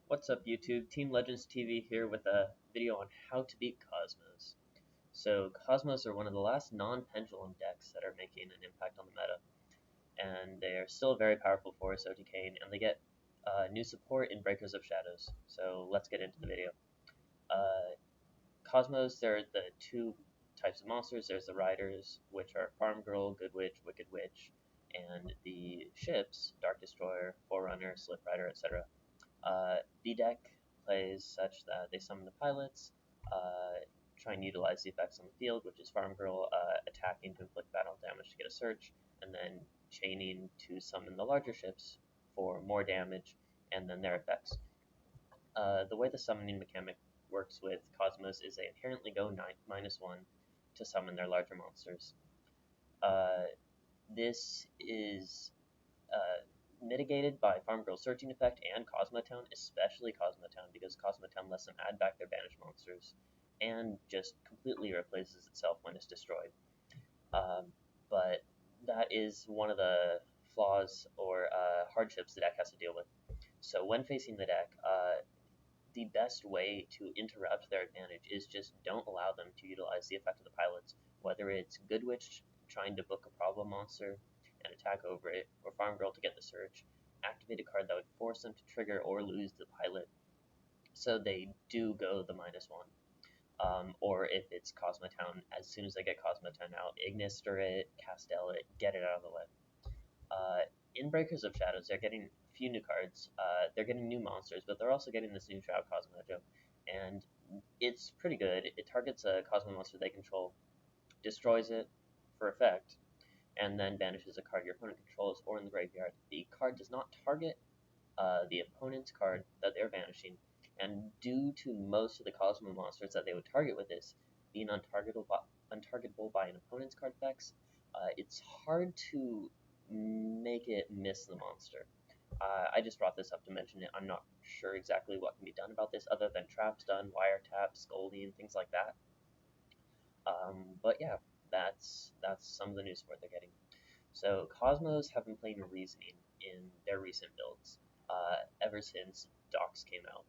What's up YouTube? Team Legends TV here with a video on how to beat Cosmos. So Cosmos are one of the last non-pendulum decks that are making an impact on the meta, and they are still a very powerful force OTK, and they get new support in Breakers of Shadows. So let's get into the video. Cosmos, there are the two types of monsters. There's the Riders, which are Farm Girl, Good Witch, Wicked Witch, and the ships, Dark Destroyer, Forerunner, Slip Rider, etc. The deck plays such that they summon the pilots, try and utilize the effects on the field, which is Farm Girl attacking to inflict battle damage to get a search, and then chaining to summon the larger ships for more damage, and then their effects. The way the summoning mechanic works with Cosmos is they inherently go -1 to summon their larger monsters. Uh, this is mitigated by Farm Girl's Searching Effect and Cosmotown, especially Cosmotown, because Cosmotown lets them add back their banished monsters and just completely replaces itself when it's destroyed. Um, but that is one of the flaws or hardships the deck has to deal with. So when facing the deck, the best way to interrupt their advantage is just don't allow them to utilize the effect of the pilots, whether it's Good Witch trying to book a problem monster and attack over it, or Farm Girl to get the search, activate a card that would force them to trigger or lose the pilot, so they do go the -1. Or if it's Cosmotown, as soon as they get Cosmotown out, Ignister it, Castel it, get it out of the way. Uh, in Breakers of Shadows, they're getting a few new cards. They're getting new monsters, but they're also getting this new Shroud Cosmojo, and it's pretty good. It targets a Cosmo monster they control, destroys it for effect, and then banishes a card your opponent controls or in the graveyard. The card does not target the opponent's card that they're banishing, and due to most of the Cosmo monsters that they would target with this being untargetable by an opponent's card effects, it's hard to make it miss the monster. I just brought this up to mention it. I'm not sure exactly what can be done about this other than trap stun, wiretap, scolding, things like that. But yeah, that's some of the new support they're getting. So Cosmos have been playing Reasoning in their recent builds ever since Docs came out,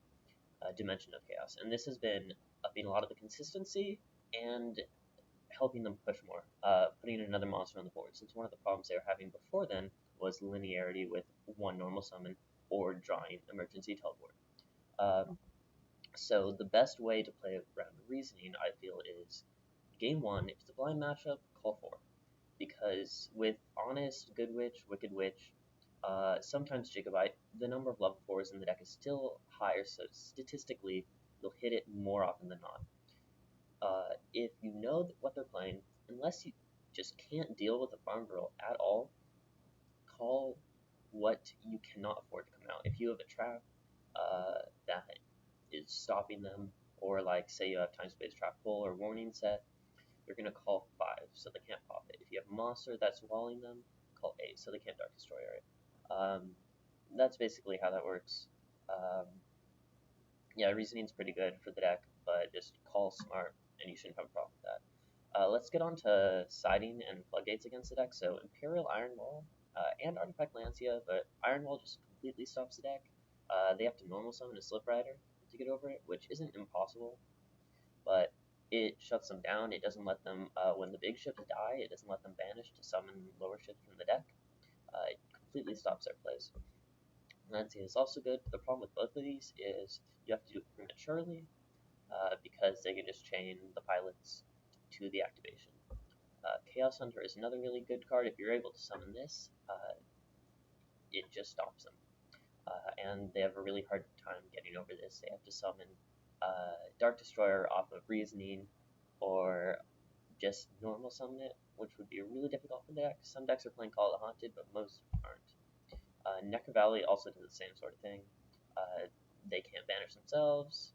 Dimension of Chaos, and this has been upping a lot of the consistency and helping them push more, putting another monster on the board, since one of the problems they were having before then was linearity with one normal summon or drawing emergency teleport. So the best way to play around Reasoning, I feel, is game one, if it's a blind matchup, call 4. Because with Honest, Good Witch, Wicked Witch, sometimes Jacobite, the number of level 4s in the deck is still higher, so statistically, you'll hit it more often than not. If you know what they're playing, unless you just can't deal with a Farm Girl at all, call what you cannot afford to come out. If you have a trap that is stopping them, or like say you have Time Space Trap Pull or Warning Set, you're going to call 5 so they can't pop it. If you have a monster that's walling them, call 8 so they can't Dark Destroyer it. That's basically how that works. Um, yeah, Reasoning's pretty good for the deck, but just call smart and you shouldn't have a problem with that. Let's get on to siding and floodgates against the deck. So Imperial Iron Wall and Artifact Lancia, but Iron Wall just completely stops the deck. They have to normal summon a Slip Rider to get over it, which isn't impossible, but it shuts them down. It doesn't let them, when the big ships die, it doesn't let them banish to summon lower ships from the deck. It completely stops their plays. Lancia is also good. The problem with both of these is you have to do it prematurely, because they can just chain the pilots to the activation. Chaos Hunter is another really good card. If you're able to summon this, it just stops them. And they have a really hard time getting over this. They have to summon Dark Destroyer off of Reasoning, or just normal summon it, which would be really difficult for the deck. Some decks are playing Call of the Haunted, but most aren't. Necker Valley also does the same sort of thing. They can't banish themselves,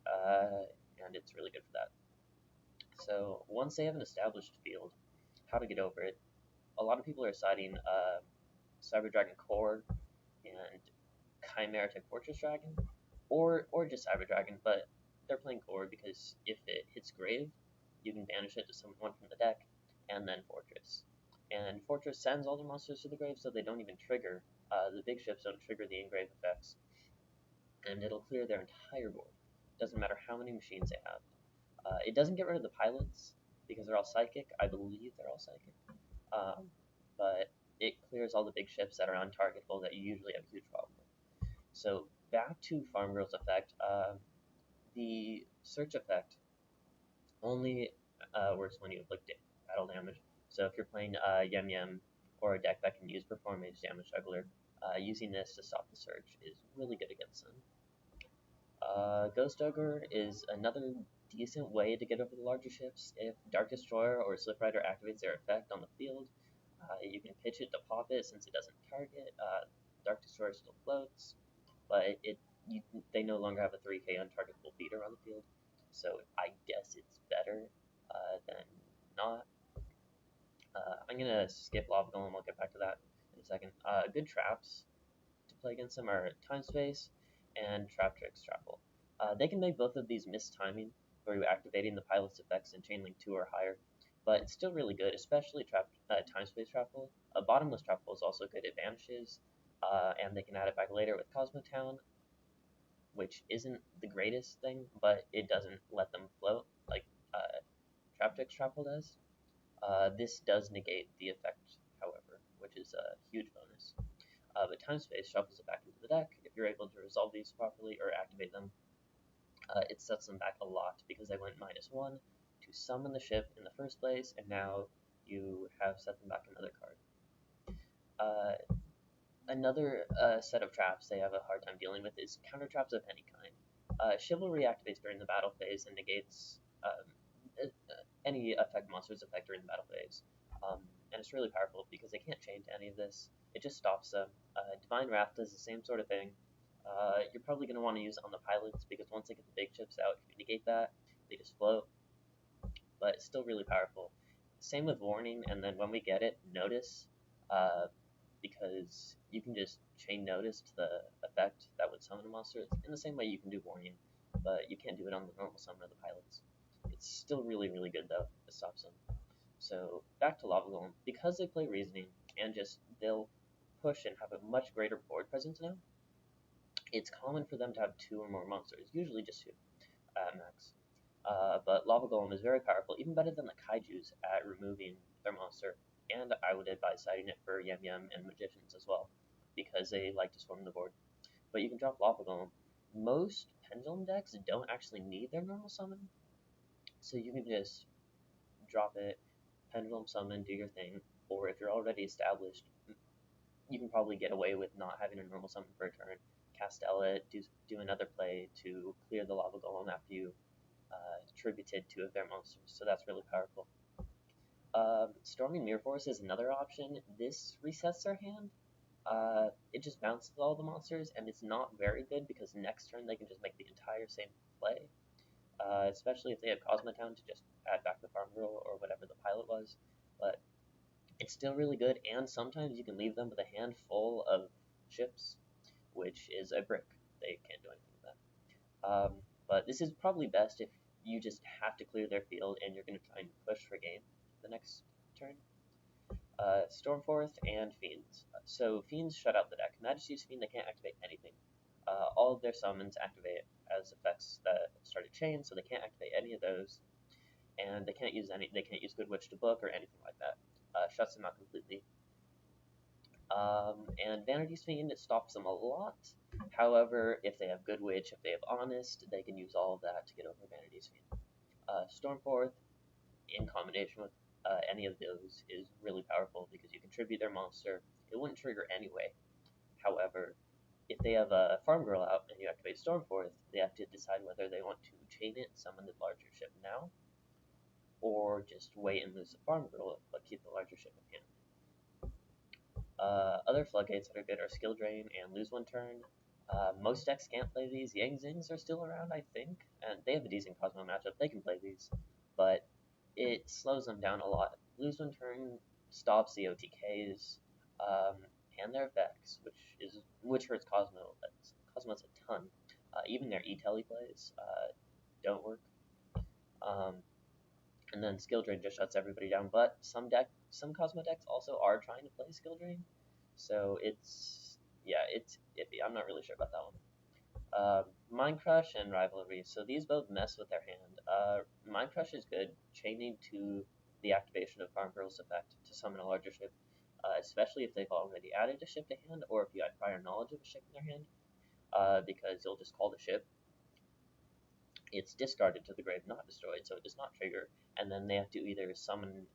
and it's really good for that. So once they have an established field, how to get over it, a lot of people are citing Cyber Dragon Core and Chimeritic Fortress Dragon, or just Cyber Dragon, but they're playing Core because if it hits Grave, you can banish it to summon one from the deck, and then Fortress. And Fortress sends all the monsters to the grave, so they don't even trigger. The big ships don't trigger the engrave effects. and it'll clear their entire board. Doesn't matter how many machines they have. It doesn't get rid of the pilots because they're all psychic. I believe they're all psychic. But it clears all the big ships that are untargetable that you usually have a huge problem with. So back to Farm Girl's effect. The search effect only works when you inflict battle damage. So if you're playing Yem Yem or a deck that can use Performance Damage Juggler, using this to stop the search is really good against them. Ghost Ogre is another decent way to get over the larger ships. If Dark Destroyer or Slip Rider activates their effect on the field, you can pitch it to pop it since it doesn't target. Dark Destroyer still floats, but they no longer have a 3k untargetable beater on the field, so I guess it's better than not. I'm gonna skip Lava Golem, I'll get back to that in a second. Good traps to play against them are Time Space and Trap Tricks Trapple. They can make both of these miss timing, where you're activating the pilot's effects in Chain Link 2 or higher, but it's still really good, especially Time Space Trapple. Bottomless Trapple is also good, it vanishes, and they can add it back later with Cosmo Town, which isn't the greatest thing, but it doesn't let them float like Trap Tricks Trapple does. This does negate the effect, however, which is a huge bonus. But Time Space shuffles it back into the deck. If you're able to resolve these properly or activate them, it sets them back a lot because they went -1 to summon the ship in the first place, and now you have set them back another card. Another set of traps they have a hard time dealing with is counter traps of any kind. Chivalry activates during the battle phase and negates any effect monster's effect during the battle phase. And it's really powerful because they can't chain to any of this. It just stops them. Divine Wrath does the same sort of thing. You're probably going to want to use it on the pilots because once they get the big chips out, if you negate that, they just float. But it's still really powerful. Same with Warning, and then when we get it, Notice, because you can just chain Notice to the effect that would summon a monster. It's in the same way you can do Warning, but you can't do it on the normal summon of the pilots. It's still really, really good though. It stops them. So back to Lava Golem. Because they play Reasoning and they'll push and have a much greater board presence now, it's common for them to have 2 or more monsters, usually just 2 at max. But Lava Golem is very powerful, even better than the Kaijus at removing their monster, and I would advise siding it for Yem Yem and Magicians as well, because they like to swarm the board. But you can drop Lava Golem. Most Pendulum decks don't actually need their normal summon, so you can just drop it, Pendulum Summon, do your thing, or if you're already established, you can probably get away with not having a normal summon for a turn. Castell it, do another play to clear the Lava Golem after you tributed 2 of their monsters, so that's really powerful. Storming Mirror Force is another option. This resets their hand. It just bounces all the monsters, and it's not very good because next turn they can just make the entire same play. Especially if they have Cosmo Town to just add back the Farm Girl or whatever the pilot was. But it's still really good, and sometimes you can leave them with a hand full of ships, which is a brick. They can't do anything with that. But this is probably best if you just have to clear their field and you're going to try and push for game the next turn. Stormforth and Fiends. So Fiends shut out the deck. Majesty's Fiend, they can't activate anything. All of their summons activate as effects that start a chain, so they can't activate any of those, and they can't use Good Witch to book or anything like that. Shuts them out completely. And Vanity's Fiend, it stops them a lot. However, if they have Good Witch, if they have Honest, they can use all of that to get over Vanity's Fiend. Stormforth, in combination with any of those, is really powerful because you contribute their monster. It wouldn't trigger anyway. However, if they have a Farm Girl out and you activate Stormforth, they have to decide whether they want to chain it and summon the larger ship now, or just wait and lose the Farm Girl but keep the larger ship in hand. Other floodgates that are good are Skill Drain and Lose One Turn. Most decks can't play these. Yang Zings are still around, I think, and they have a decent Cosmo matchup. They can play these, but it slows them down a lot. Lose One Turn stops the OTKs and their effects, which hurts Cosmo. Cosmo's a ton. Even their E-Telly plays don't work. And then Skill Drain just shuts everybody down. But some Cosmo decks also are trying to play Skill Drain, so it's iffy. I'm not really sure about that one. Mind Crush and Rivalry. So these both mess with their hand. Mind Crush is good, chaining to the activation of Farm Girl's effect to summon a larger ship, especially if they've already added a ship to hand, or if you had prior knowledge of a ship in their hand, because you'll just call the ship. It's discarded to the grave, not destroyed, so it does not trigger, and then they have to either summon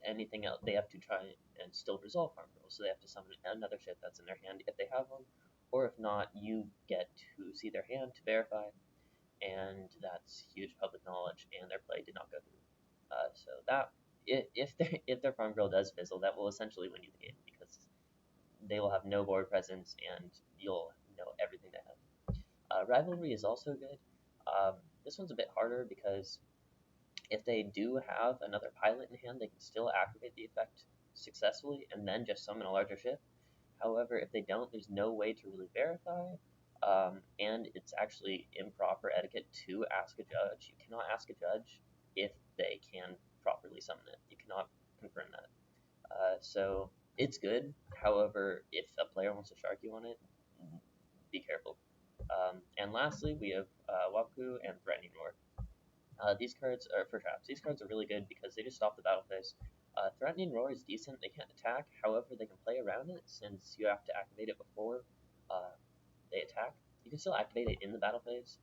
anything else. They have to try and still resolve Farm Girl, so they have to summon another ship that's in their hand if they have one, or if not, you get to see their hand to verify, and that's huge public knowledge, and their play did not go through. So that if their Farm Girl does fizzle, that will essentially win you the game because they will have no board presence and you'll know everything they have. Rivalry is also good. This one's a bit harder because if they do have another pilot in hand, they can still activate the effect successfully and then just summon a larger ship. However, if they don't, there's no way to really verify, and it's actually improper etiquette to ask a judge. You cannot ask a judge if they can properly summon it. You cannot confirm that. So it's good. However, if a player wants to shark you on it, be careful. And lastly, we have Waku and Threatening Roar. These cards are for traps. These cards are really good because they just stop the battle phase. Threatening Roar is decent. They can't attack. However, they can play around it since you have to activate it before they attack. You can still activate it in the battle phase.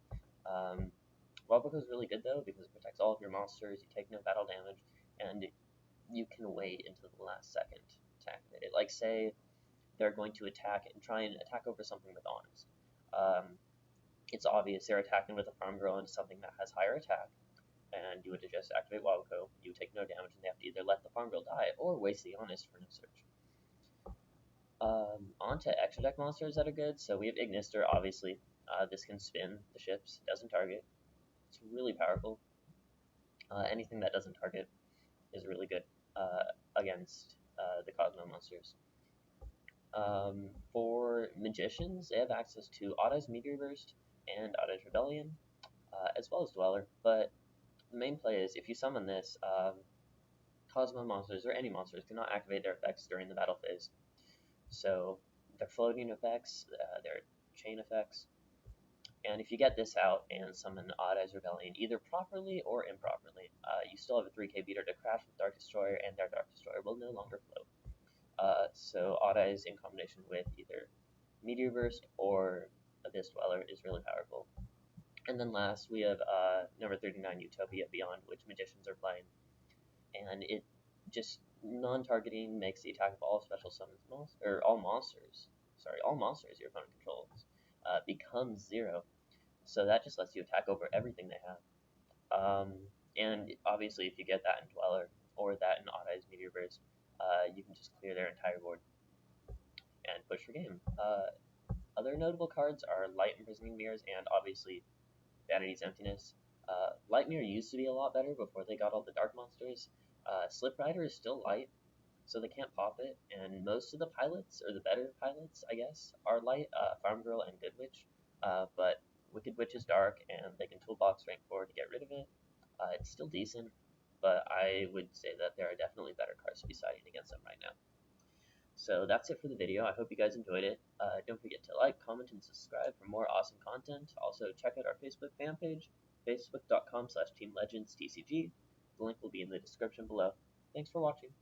Waku is really good though because it protects all of your monsters. You take no battle damage, and you can wait until the last second to activate it. Like say they're going to attack and try and attack over something with Honest. It's obvious they're attacking with a Farm Girl into something that has higher attack, and you would just activate Waku. You take no damage, and they have to either let the Farm Girl die or waste the Honest for no search. On to extra deck monsters that are good. So we have Ignister, obviously. This can spin the ships, doesn't target. It's really powerful. Anything that doesn't target is really good against the Cosmo Monsters. For Magicians, they have access to Oddeyes Meteor Burst and Oddeyes Rebellion, as well as Dweller, but the main play is if you summon this, Cosmo Monsters, or any monsters, cannot activate their effects during the battle phase. So their floating effects, their chain effects, and if you get this out and summon Oddeyes Rebellion either properly or improperly, you still have a 3k beater to crash with Dark Destroyer, and their Dark Destroyer will no longer float. So Oddeyes in combination with either Meteor Burst or Abyss Dweller is really powerful. And then last, we have number 39, Utopia Beyond, which Magicians are playing. And it just, non-targeting makes the attack of all special summons, or all monsters your opponent controls, becomes 0. So that just lets you attack over everything they have. And obviously, if you get that in Dweller, or that in Oddeyes Meteor Burst, you can just clear their entire board and push for game. Other notable cards are Light Imprisoning Mirrors and obviously Vanity's Emptiness. Light Mirror used to be a lot better before they got all the dark monsters. Slip Rider is still light, so they can't pop it, and most of the pilots, or the better pilots, I guess, are light, Farm Girl and Good Witch, but Wicked Witch is dark, and they can toolbox rank 4 to get rid of it. It's still decent, but I would say that there are definitely better cards to be siding against them right now. So that's it for the video. I hope you guys enjoyed it. Don't forget to like, comment, and subscribe for more awesome content. Also, check out our Facebook fan page, facebook.com/teamlegendstcg. The link will be in the description below. Thanks for watching.